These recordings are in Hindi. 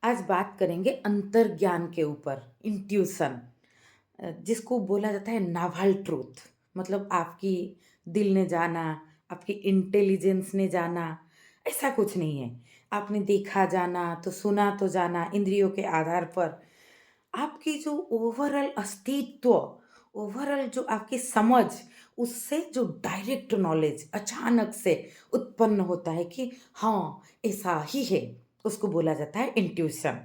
आज बात करेंगे अंतर्ज्ञान के ऊपर, इंट्यूशन, जिसको बोला जाता है नाभाल ट्रूथ। मतलब आपकी दिल ने जाना, आपकी इंटेलिजेंस ने जाना, ऐसा कुछ नहीं है। आपने देखा जाना तो सुना तो जाना इंद्रियों के आधार पर। आपकी जो ओवरऑल अस्तित्व, ओवरऑल जो आपकी समझ, उससे जो डायरेक्ट नॉलेज अचानक से उत्पन्न होता है कि हाँ, ऐसा ही है, उसको बोला जाता है इंट्यूशन।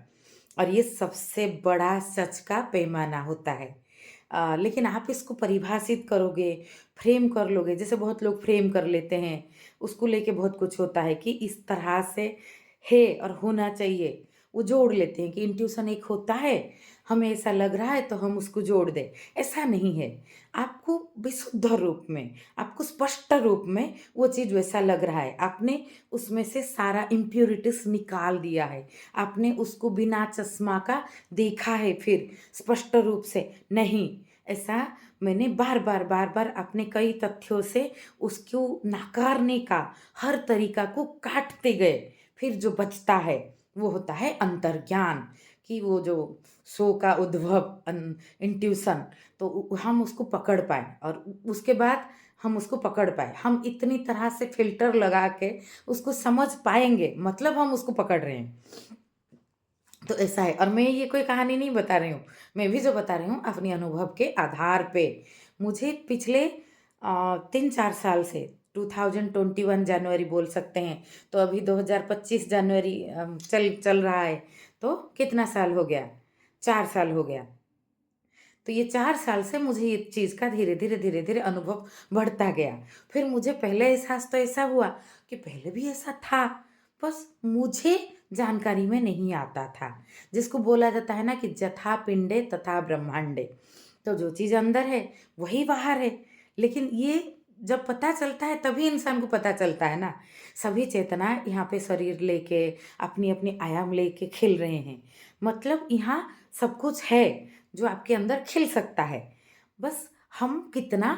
और ये सबसे बड़ा सच का पैमाना होता है। लेकिन आप इसको परिभाषित करोगे, फ्रेम कर लोगे, जैसे बहुत लोग फ्रेम कर लेते हैं, उसको लेके बहुत कुछ होता है कि इस तरह से है और होना चाहिए। वो जोड़ लेते हैं कि इंट्यूशन एक होता है, हमें ऐसा लग रहा है तो हम उसको जोड़ दें। ऐसा नहीं है। आपको विशुद्ध रूप में, आपको स्पष्ट रूप में वो चीज़ वैसा लग रहा है। आपने उसमें से सारा इम्प्यूरिटीज़ निकाल दिया है। आपने उसको बिना चश्मा का देखा है फिर स्पष्ट रूप से। नहीं, ऐसा मैंने बार-बार, बार-बार अपने कई तथ्यों से उसको नकारने का हर तरीका को काटते गए। फिर जो बचता है, वो होता है अंतर्ज्ञान, कि वो जो शो का उद्भव इंट्यूशन, तो हम उसको पकड़ पाएँ और उसके बाद हम उसको पकड़ पाएँ। हम इतनी तरह से फ़िल्टर लगा के उसको समझ पाएँगे, मतलब हम उसको पकड़ रहे हैं। तो ऐसा है, और मैं ये कोई कहानी नहीं बता रही हूँ, मैं भी जो बता रही हूँ अपने अनुभव के आधार पे। मुझे पिछले 3-4 साल से 2021 जनवरी बोल सकते हैं, तो अभी 2025 जनवरी चल चल रहा है, तो कितना साल हो गया? 4 साल हो गया। तो ये 4 साल से मुझे ये चीज़ का धीरे-धीरे, धीरे-धीरे अनुभव बढ़ता गया। फिर मुझे पहले एहसास तो ऐसा हुआ कि पहले भी ऐसा था, बस मुझे जानकारी में नहीं आता था। जिसको बोला जाता है ना कि जथा पिंडे तथा ब्रह्मांडे। तो जो चीज़ अंदर है, वही बाहर है। लेकिन ये जब पता चलता है तभी इंसान को पता चलता है ना। सभी चेतना यहाँ पे शरीर लेके, अपनी-अपनी आयाम लेके खिल रहे हैं। मतलब यहाँ सब कुछ है। जो आपके अंदर खिल सकता है। बस हम कितना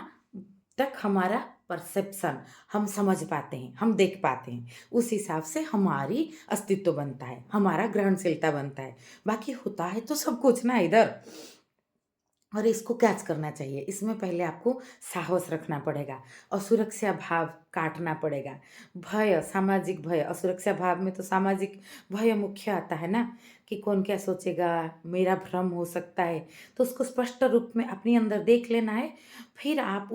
तक हमारा परसेप्शन, हम समझ पाते हैं, हम देख पाते हैं, उस हिसाब से हमारी अस्तित्व बनता है, हमारा ग्रहणशीलता बनता है। बाकी होता है तो सब कुछ ना इधर। और इसको कैच करना चाहिए। इसमें पहले आपको साहस रखना पड़ेगा, असुरक्षा भाव काटना पड़ेगा। भय, सामाजिक भय, असुरक्षा भाव में तो सामाजिक भय मुख्य आता है ना, कि कौन क्या सोचेगा, मेरा भ्रम हो सकता है। तो उसको स्पष्ट रूप में अपने अंदर देख लेना है, फिर आप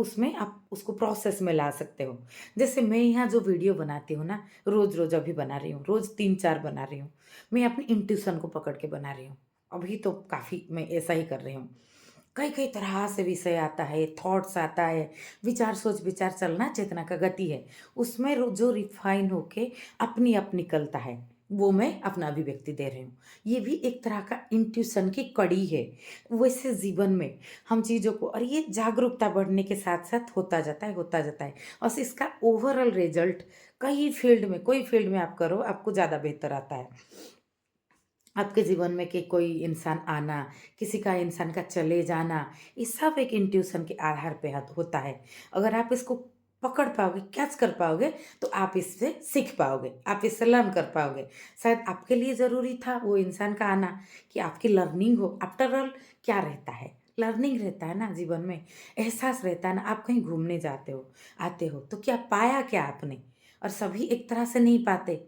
उसको प्रोसेस में ला सकते हो। जैसे मैं यहाँ जो वीडियो बनाती हूँ ना, रोज़-रोज़ अभी बना रही हूँ, रोज़ 3-4 बना रही हूँ। मैं अपनी इंट्यूशन को पकड़ के बना रही हूँ। अभी तो काफ़ी मैं ऐसा ही कर रही हूँ। कई-कई तरह से विषय आता है, थॉट्स आता है, विचार सोच विचार चलना चेतना का गति है। उसमें जो रिफ़ाइन होके अपनी आप निकलता है, वो मैं अपना अभिव्यक्ति दे रही हूँ। ये भी एक तरह का इंट्यूशन की कड़ी है। वैसे जीवन में हम चीज़ों को, और ये जागरूकता बढ़ने के साथ-साथ होता जाता है। और इसका ओवरऑल रिज़ल्ट कई फ़ील्ड में, कोई फ़ील्ड में आप करो, आपको ज़्यादा बेहतर आता है। आपके जीवन में कि कोई इंसान आना, किसी का इंसान का चले जाना, ये सब एक इंट्यूशन के आधार पे होता है। अगर आप इसको पकड़ पाओगे, कैच कर पाओगे, तो आप इससे सीख पाओगे, आप इससे लर्न कर पाओगे। शायद आपके लिए ज़रूरी था वो इंसान का आना, कि आपकी लर्निंग हो। आफ्टर ऑल क्या रहता है? लर्निंग रहता है ना जीवन में, एहसास रहता है ना। आप कहीं घूमने जाते हो, आते हो, तो क्या पाया क्या आपने? और सभी एक तरह से नहीं पाते।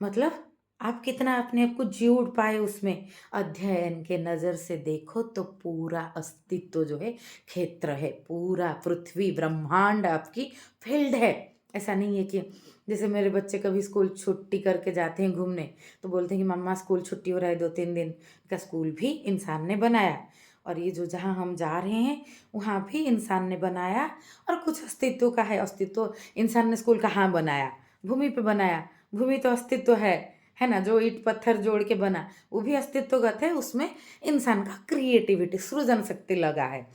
मतलब आप कितना अपने आप को जोड़ पाए उसमें। अध्ययन के नज़र से देखो तो पूरा अस्तित्व जो है क्षेत्र है, पूरा पृथ्वी ब्रह्मांड आपकी फील्ड है। ऐसा नहीं है कि जैसे मेरे बच्चे कभी स्कूल छुट्टी करके जाते हैं घूमने, तो बोलते हैं कि मम्मा स्कूल छुट्टी हो रहा है 2-3 दिन का। स्कूल भी इंसान ने बनाया, और ये जो जहाँ हम जा रहे हैं वहाँ भी इंसान ने बनाया। और कुछ अस्तित्व का है। अस्तित्व, इंसान ने स्कूल कहाँ बनाया? भूमि पे बनाया। भूमि तो अस्तित्व है ना? जो ईंट पत्थर जोड़ के बना, वो भी अस्तित्वगत है। उसमें इंसान का क्रिएटिविटी, सृजन शक्ति लगा है।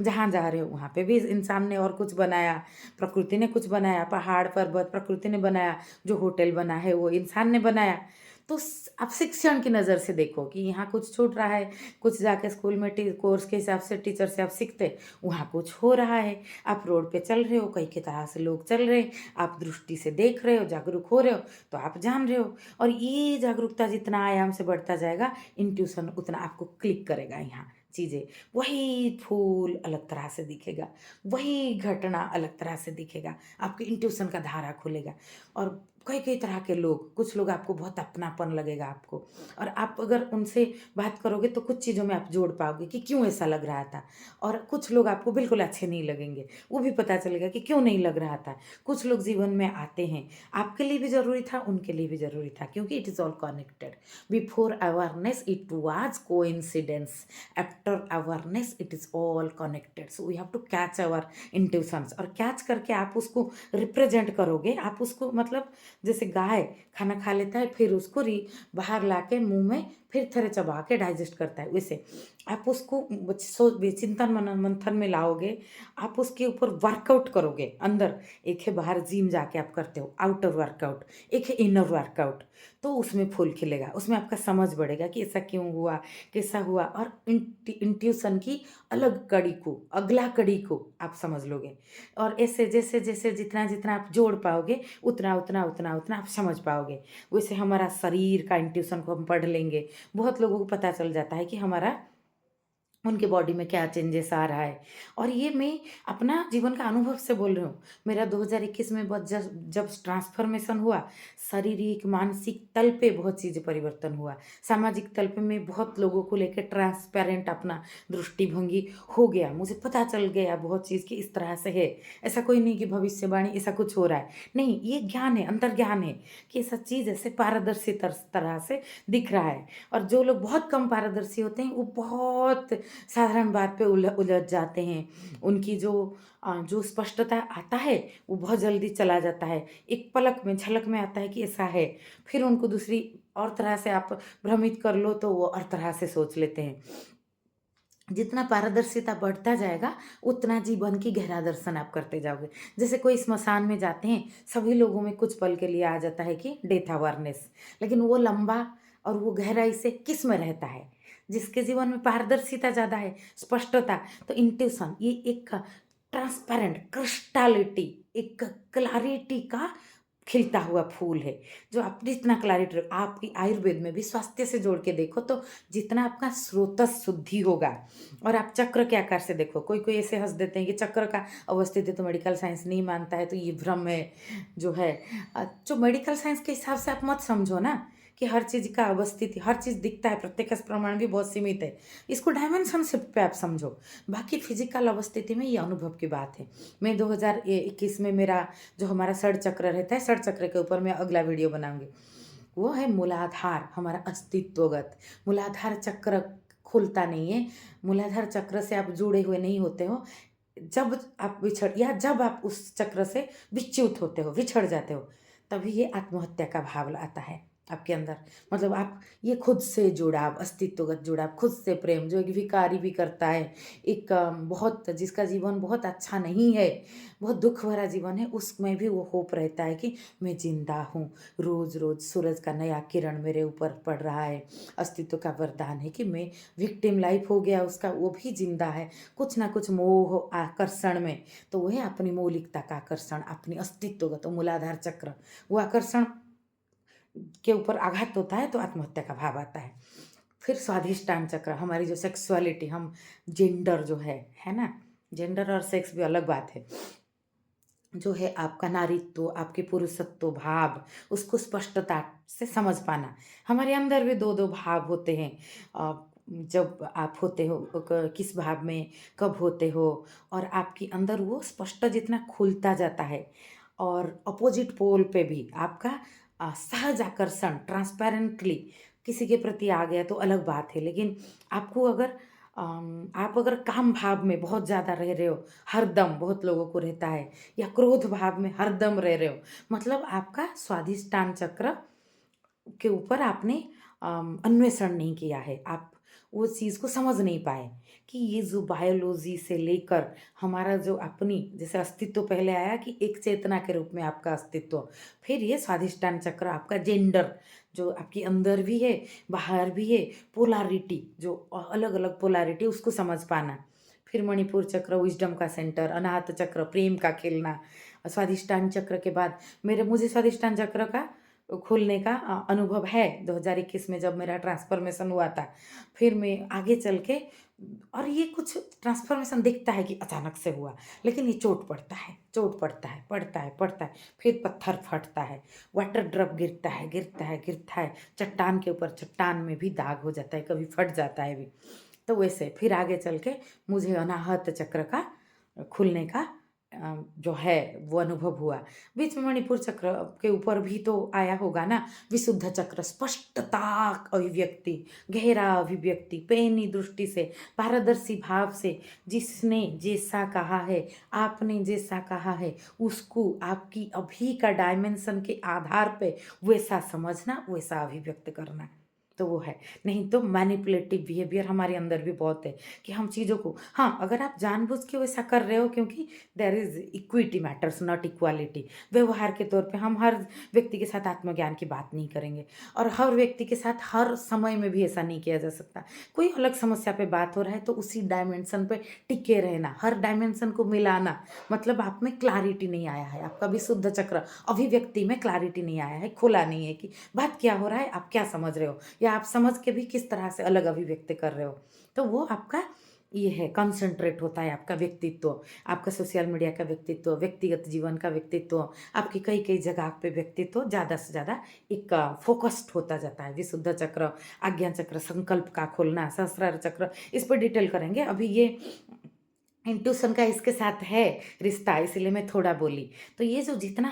जहाँ जा रहे हो वहाँ पे भी इंसान ने और कुछ बनाया, प्रकृति ने कुछ बनाया, पहाड़ पर्वत प्रकृति ने बनाया, जो होटल बना है वो इंसान ने बनाया। तो आप शिक्षण की नज़र से देखो कि यहाँ कुछ छूट रहा है, कुछ जाके स्कूल में कोर्स के हिसाब से टीचर से आप सीखते, वहाँ कुछ हो रहा है। आप रोड पे चल रहे हो, कई के तरह से लोग चल रहे हैं, आप दृष्टि से देख रहे हो, जागरूक हो रहे हो, तो आप जान रहे हो। और ये जागरूकता जितना आयाम से बढ़ता जाएगा, इंट्यूशन उतना आपको क्लिक करेगा यहाँ चीज़ें। वही फूल अलग तरह से दिखेगा, वही घटना अलग तरह से दिखेगा, आपके इंट्यूशन का धारा खुलेगा। और कई कई तरह के लोग, कुछ लोग आपको बहुत अपनापन लगेगा आपको, और आप अगर उनसे बात करोगे तो कुछ चीज़ों में आप जोड़ पाओगे कि क्यों ऐसा लग रहा था। और कुछ लोग आपको बिल्कुल अच्छे नहीं लगेंगे, वो भी पता चलेगा कि क्यों नहीं लग रहा था। कुछ लोग जीवन में आते हैं, आपके लिए भी ज़रूरी था, उनके लिए भी ज़रूरी था, क्योंकि it is all connected. Before awareness it was coincidence, after awareness it is all connected. So we have to catch our intuitions, और कैच करके आप उसको रिप्रेजेंट करोगे। आप उसको मतलब जैसे गाय खाना खा लेता है, फिर उसको बाहर लाके मुंह में फिर थोड़े चबा के डाइजेस्ट करता है, वैसे आप उसको चिंतन मनन मंथन में लाओगे। आप उसके ऊपर वर्कआउट करोगे अंदर। एक है बाहर जिम जाके आप करते हो आउटर वर्कआउट, एक है इनर वर्कआउट। तो उसमें फूल खिलेगा, उसमें आपका समझ बढ़ेगा कि ऐसा क्यों हुआ, कैसा हुआ। और इंट्यूशन की अलग कड़ी को, अगला कड़ी को आप समझ लोगे। और ऐसे जैसे जैसे जितना जितना आप जोड़ पाओगे, उतना उतना उतना उतना आप समझ पाओगे। वैसे हमारा शरीर का इंट्यूशन को हम पढ़ लेंगे, बहुत लोगों को पता चल जाता है कि हमारा उनके बॉडी में क्या चेंजेस आ रहा है। और ये मैं अपना जीवन का अनुभव से बोल रही हूँ। मेरा 2021 में बहुत जब जब ट्रांसफॉर्मेशन हुआ, शारीरिक मानसिक तल पे बहुत चीज़ें परिवर्तन हुआ। सामाजिक तल पे मैं बहुत लोगों को लेकर ट्रांसपेरेंट अपना दृष्टिभंगी हो गया। मुझे पता चल गया बहुत चीज़ कि इस तरह से है। ऐसा कोई नहीं कि भविष्यवाणी ऐसा कुछ हो रहा है, नहीं, ये ज्ञान है, अंतर्ज्ञान है कि ऐसा चीज़ ऐसे पारदर्शी तरह से दिख रहा है। और जो लोग बहुत कम पारदर्शी होते हैं, वो बहुत साधारण बात पे उलझ जाते हैं। उनकी जो स्पष्टता आता है, वो बहुत जल्दी चला जाता है। एक पलक में, झलक में आता है कि ऐसा है। फिर उनको दूसरी और तरह से आप भ्रमित कर लो तो वो और तरह से सोच लेते हैं। जितना पारदर्शिता बढ़ता जाएगा, उतना जीवन की गहरा दर्शन आप करते जाओगे। जैसे कोई स्मशान में जाते हैं, सभी लोगों में कुछ पल के लिए आ जाता है कि डेथ अवेयरनेस, लेकिन वो लंबा और वो गहराई से किस में रहता है? जिसके जीवन में पारदर्शिता ज़्यादा है, स्पष्टता, तो इंट्यूशन ये एक ट्रांसपेरेंट क्रिस्टालिटी, एक क्लैरिटी का खिलता हुआ फूल है। जो अपनी जितना क्लैरिटी, आपकी आयुर्वेद में भी स्वास्थ्य से जोड़ के देखो तो जितना आपका स्रोतस शुद्धि होगा। और आप चक्र के आकार से देखो, कोई कोई ऐसे हंस देते हैं कि चक्र का अवस्थिति तो मेडिकल साइंस नहीं मानता है, तो ये भ्रम है जो है। जो मेडिकल साइंस के हिसाब से आप मत समझो ना कि हर चीज़ का अवस्थिति, हर चीज़ दिखता है, प्रत्यक्ष प्रमाण भी बहुत सीमित है। इसको डायमेंशनशिप पे आप समझो। बाकी फिजिकल अवस्थिति में ये अनुभव की बात है। मैं 2021 में मेरा जो हमारा षड चक्र रहता है, षड चक्र के ऊपर मैं अगला वीडियो बनाऊंगी। वो है मूलाधार, हमारा अस्तित्वगत। मूलाधार चक्र खुलता नहीं है, मूलाधार चक्र से आप जुड़े हुए नहीं होते हो। जब आप जब आप उस चक्र से विच्युत होते हो, बिछड़ जाते हो, तभी ये आत्महत्या का भाव आता है आपके अंदर। मतलब आप ये खुद से जुड़ाव, अस्तित्वगत जुड़ाव, खुद से प्रेम, जो एक भिखारी भी करता है, एक बहुत जिसका जीवन बहुत अच्छा नहीं है, बहुत दुख भरा जीवन है, उसमें भी वो होप रहता है कि मैं जिंदा हूँ, रोज रोज सूरज का नया किरण मेरे ऊपर पड़ रहा है। अस्तित्व का वरदान है कि मैं विक्टिम लाइफ हो गया उसका, वो भी जिंदा है, कुछ ना कुछ मोह आकर्षण में। तो वो है अपनी मौलिकता का आकर्षण, अपनी अस्तित्वगत, तो मूलाधार चक्र, वो आकर्षण के ऊपर आघात होता है तो आत्महत्या का भाव आता है। फिर स्वाधिष्ठान चक्र, हमारी जो सेक्सुअलिटी, हम जेंडर जो है ना, जेंडर और सेक्स भी अलग बात है। जो है आपका नारीत्व, आपके पुरुषत्व भाव, उसको स्पष्टता से समझ पाना। हमारे अंदर भी दो दो भाव होते हैं। जब आप होते हो किस भाव में, कब होते हो, और आपके अंदर वो स्पष्ट जितना खुलता जाता है। और अपोजिट पोल पे भी आपका सहज आकर्षण ट्रांसपेरेंटली किसी के प्रति आ गया तो अलग बात है। लेकिन आपको अगर आप अगर काम भाव में बहुत ज़्यादा रह रहे हो, हरदम, बहुत लोगों को रहता है, या क्रोध भाव में हरदम रह रहे हो, मतलब आपका स्वाधिष्ठान चक्र के ऊपर आपने अन्वेषण नहीं किया है। आप वो चीज़ को समझ नहीं पाए कि ये जो बायोलॉजी से लेकर हमारा जो अपनी जैसे अस्तित्व पहले आया कि एक चेतना के रूप में आपका अस्तित्व, फिर ये स्वाधिष्ठान चक्र आपका जेंडर जो आपके अंदर भी है, बाहर भी है, पोलैरिटी जो अलग-अलग पोलैरिटी उसको समझ पाना। फिर मणिपुर चक्र विज़डम का सेंटर, अनाहत चक्र प्रेम का खेलना, स्वाधिष्ठान चक्र के बाद मुझे स्वाधिष्ठान चक्र का खुलने का अनुभव है 2021 में जब मेरा ट्रांसफ़ॉर्मेशन हुआ था। फिर मैं आगे चल के और ये कुछ ट्रांसफ़ॉर्मेशन दिखता है कि अचानक से हुआ, लेकिन ये चोट पड़ता है, चोट पड़ता है, पड़ता है, पड़ता है, फिर पत्थर फटता है, वाटर ड्रॉप गिरता है, गिरता है, गिरता है, चट्टान के ऊपर चट्टान में भी दाग हो जाता है, कभी फट जाता है भी। तो वैसे फिर आगे चल के मुझे अनाहत चक्र का खुलने का जो है वो अनुभव हुआ। बीच में मणिपुर चक्र के ऊपर भी तो आया होगा ना, विशुद्ध चक्र स्पष्टता अभिव्यक्ति, गहरा अभिव्यक्ति, पैनी दृष्टि से, पारदर्शी भाव से, जिसने जैसा कहा है, आपने जैसा कहा है, उसको आपकी अभी का डायमेंशन के आधार पे वैसा समझना, वैसा अभिव्यक्त करना। तो वो है, नहीं तो मैनिपुलेटिव बिहेवियर हमारे अंदर भी बहुत है कि हम चीज़ों को हाँ, अगर आप जानबूझ के वैसा कर रहे हो क्योंकि there is equity matters not equality. व्यवहार के तौर पे हम हर व्यक्ति के साथ आत्मज्ञान की बात नहीं करेंगे और हर व्यक्ति के साथ हर समय में भी ऐसा नहीं किया जा सकता। कोई अलग समस्या पे बात हो रहा है तो उसी डायमेंशन पे टिके रहना, हर डायमेंशन को मिलाना, मतलब आप में क्लैरिटी नहीं आया है, आपका विशुद्ध चक्र अभिव्यक्ति में क्लैरिटी नहीं आया है, खुला नहीं है कि बात क्या हो रहा है, आप क्या समझ रहे हो या आप समझ के भी किस तरह से अलग अभिव्यक्त कर रहे हो। तो वो आपका ये है कंसंट्रेट होता है आपका व्यक्तित्व, आपका सोशल मीडिया का व्यक्तित्व, व्यक्तिगत जीवन का व्यक्तित्व, आपकी कई-कई जगह पे व्यक्तित्व ज़्यादा से ज़्यादा एक फ़ोकस्ड होता जाता है। विशुद्ध चक्र, आज्ञा चक्र, संकल्प का खुलना, सहस्रार चक्र इस पर डिटेल करेंगे। अभी ये इंट्यूशन का इसके साथ है रिश्ता इसलिए मैं थोड़ा बोली। तो ये जो जितना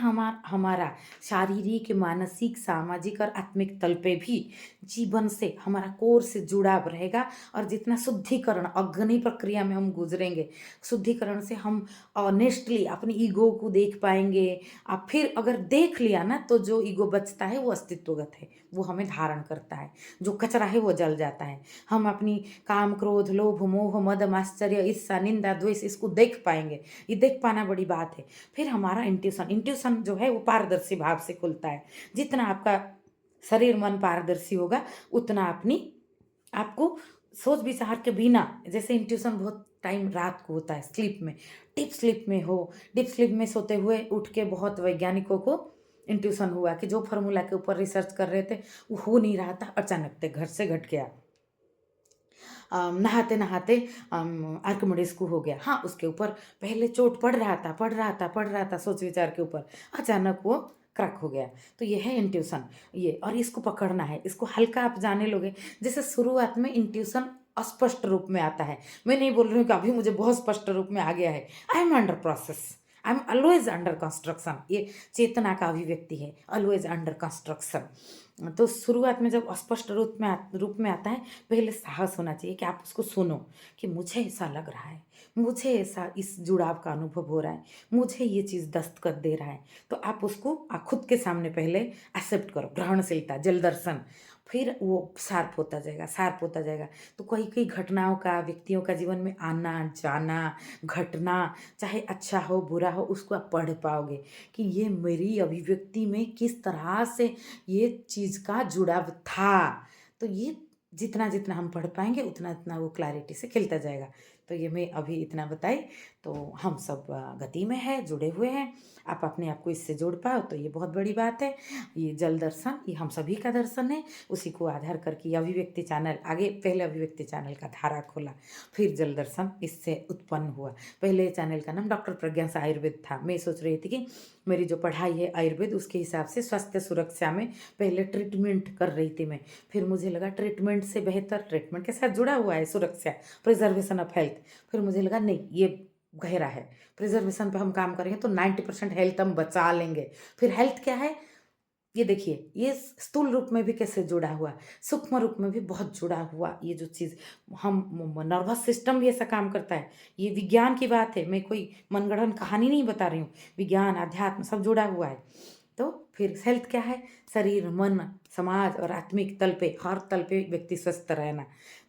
हमारा शारीरिक, मानसिक, सामाजिक और आत्मिक तल पे भी जीवन से हमारा कोर से जुड़ाव रहेगा और जितना शुद्धिकरण अग्नि प्रक्रिया में हम गुजरेंगे, शुद्धिकरण से हम ऑनेस्टली अपनी ईगो को देख पाएँगे। फिर अगर देख लिया ना तो जो ईगो बचता है वो अस्तित्वगत है, वो हमें धारण करता है, जो कचरा है वो जल जाता है। हम अपनी काम, क्रोध, लोभ, मोह, मद, मात्सर्य, ईर्ष्या, निंदा, द्वेष इसको देख पाएँगे। ये देख पाना बड़ी बात है। फिर हमारा इंट्यूशन जो है वो पारदर्शी भाव से खुलता है। जितना आपका शरीर, मन पारदर्शी होगा, उतना आपको सोच विचार के बिना जैसे इंट्यूशन बहुत टाइम रात को होता है स्लीप में, डीप स्लीप में सोते हुए उठ के बहुत वैज्ञानिकों को इंट्यूशन हुआ कि जो फ़ॉर्मूला के ऊपर रिसर्च कर रहे थे, वो हो नहीं रहा था, अचानक से घर से घट गया। नहाते-नहाते आर्किमिडीज़ को हो गया। हाँ, उसके ऊपर पहले चोट पड़ रहा था सोच विचार के ऊपर। अचानक वो क्रैक हो गया। तो ये है इंट्यूशन ये और इसको पकड़ना है, इसको हल्का आप जाने लोगे जैसे शुरुआत में इंट्यूशन अस्पष्ट रूप में आता है। मैं नहीं बोल रही हूँ कि अभी मुझे बहुत स्पष्ट रूप में आ गया है। I am under process, I am always under construction ये चेतना का अभिव्यक्ति है, ऑलवेज़ अंडर कंस्ट्रक्शन। तो शुरुआत में जब अस्पष्ट रूप में आता है, पहले साहस होना चाहिए कि आप उसको सुनो कि मुझे ऐसा लग रहा है, मुझे ऐसा इस जुड़ाव का अनुभव हो रहा है, मुझे ये चीज़ दस्तक दे रहा है। तो आप उसको खुद के सामने पहले एक्सेप्ट करो, ग्रहणशीलता, जल दर्शन, फिर वो शार्प होता जाएगा। तो कई-कई घटनाओं का, व्यक्तियों का जीवन में आना-जाना, घटना, चाहे अच्छा हो, बुरा हो, उसको आप पढ़ पाओगे कि ये मेरी अभिव्यक्ति में किस तरह से ये चीज़ का जुड़ाव था। तो ये जितना-जितना हम पढ़ पाएँगे उतना-उतना वो क्लैरिटी से खिलता जाएगा। तो ये मैं अभी इतना बताई, तो हम सब गति में हैं, जुड़े हुए हैं। आप अपने आप को इससे जोड़ पाओ तो ये बहुत बड़ी बात है। ये जल दर्शन ये हम सभी का दर्शन है। उसी को आधार करके ये अभिव्यक्ति चैनल आगे पहले अभिव्यक्ति चैनल का धारा खोला, फिर जल दर्शन इससे उत्पन्न हुआ। पहले चैनल का नाम डॉक्टर प्रज्ञा से आयुर्वेद था। मैं सोच रही थी कि मेरी जो पढ़ाई है आयुर्वेद उसके हिसाब से स्वास्थ्य सुरक्षा में पहले ट्रीटमेंट कर रही थी मैं। फिर मुझे लगा ट्रीटमेंट से बेहतर ट्रीटमेंट के साथ जुड़ा हुआ है सुरक्षा, प्रिजर्वेशन ऑफ हेल्थ। फिर मुझे लगा नहीं ये गहरा है, प्रिजर्वेशन पे हम काम करेंगे तो 90% हेल्थ हम बचा लेंगे। फिर हेल्थ क्या है ये देखिए, ये स्थूल रूप में भी कैसे जुड़ा हुआ, सूक्ष्म रूप में भी बहुत जुड़ा हुआ ये जो चीज़ हम नर्वस सिस्टम भी ऐसा काम करता है। ये विज्ञान की बात है, मैं कोई मनगढ़ंत कहानी नहीं बता रही हूँ। विज्ञान, अध्यात्म सब जुड़ा हुआ है। तो फिर हेल्थ क्या है? शरीर, मन, समाज और आत्मिक तल पे, हर तल पे व्यक्ति स्वस्थ रहना।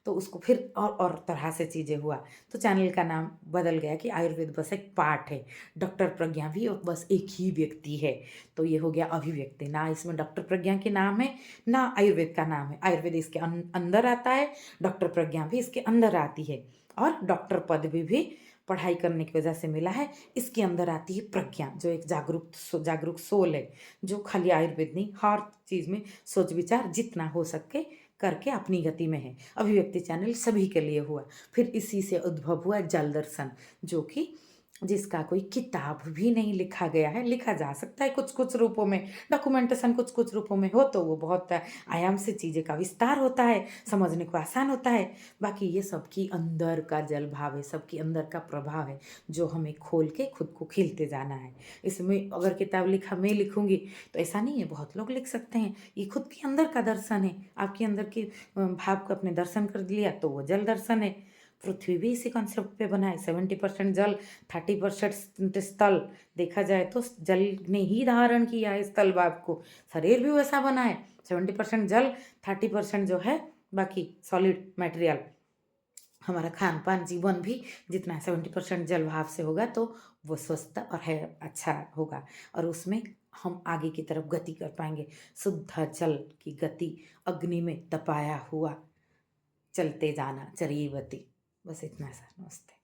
तो उसको फिर और तरह से चीज़ें हुआ। तो चैनल का नाम बदल गया कि आयुर्वेद बस एक पार्ट है, डॉक्टर प्रज्ञा भी और बस एक ही व्यक्ति है। तो ये हो गया अभिव्यक्ति, ना इसमें डॉक्टर प्रज्ञा के नाम है, ना आयुर्वेद का नाम है। आयुर्वेद इसके अंदर आता है, डॉक्टर प्रज्ञा भी इसके अंदर आती है, और डॉक्टर पद भी पढ़ाई करने की वजह से मिला है। इसके अंदर आती है प्रज्ञा, जो एक जागरूक सोल है, जो खाली आयुर्वेद नहीं, हर चीज़ में सोच विचार जितना हो सके करके अपनी गति में है। अभिव्यक्ति चैनल सभी के लिए हुआ। फिर इसी से उद्भव हुआ जल दर्शन, जो कि जिसका कोई किताब भी नहीं लिखा गया है। लिखा जा सकता है कुछ कुछ रूपों में, डॉक्यूमेंटेशन कुछ कुछ रूपों में हो तो वो बहुत आयाम से चीज़ें का विस्तार होता है, समझने को आसान होता है। बाकी ये सबकी अंदर का जल भाव है, सबकी अंदर का प्रभाव है, जो हमें खोल के खुद को खीलते जाना है। इसमें अगर किताब लिखा मैं लिखूंगी तो ऐसा नहीं है, बहुत लोग लिख सकते हैं। ये खुद के अंदर का दर्शन है, आपके अंदर के भाव को अपने दर्शन कर लिया तो वो जल दर्शन है। पृथ्वी भी इसी कॉन्सेप्ट पे बना है, 70% जल, 30% स्थल। देखा जाए तो जल ने ही धारण किया है स्थल भाव को। शरीर भी वैसा बना है, 70% जल, 30% जो है बाकी सॉलिड मटेरियल। हमारा खान पान जीवन भी जितना 70% जल भाव से होगा तो वो स्वस्थ और है अच्छा होगा, और उसमें हम आगे की तरफ गति कर पाएंगे। शुद्ध जल की गति अग्नि में तपाया हुआ चलते जाना, चरीवती। बस इतना सा, नमस्ते।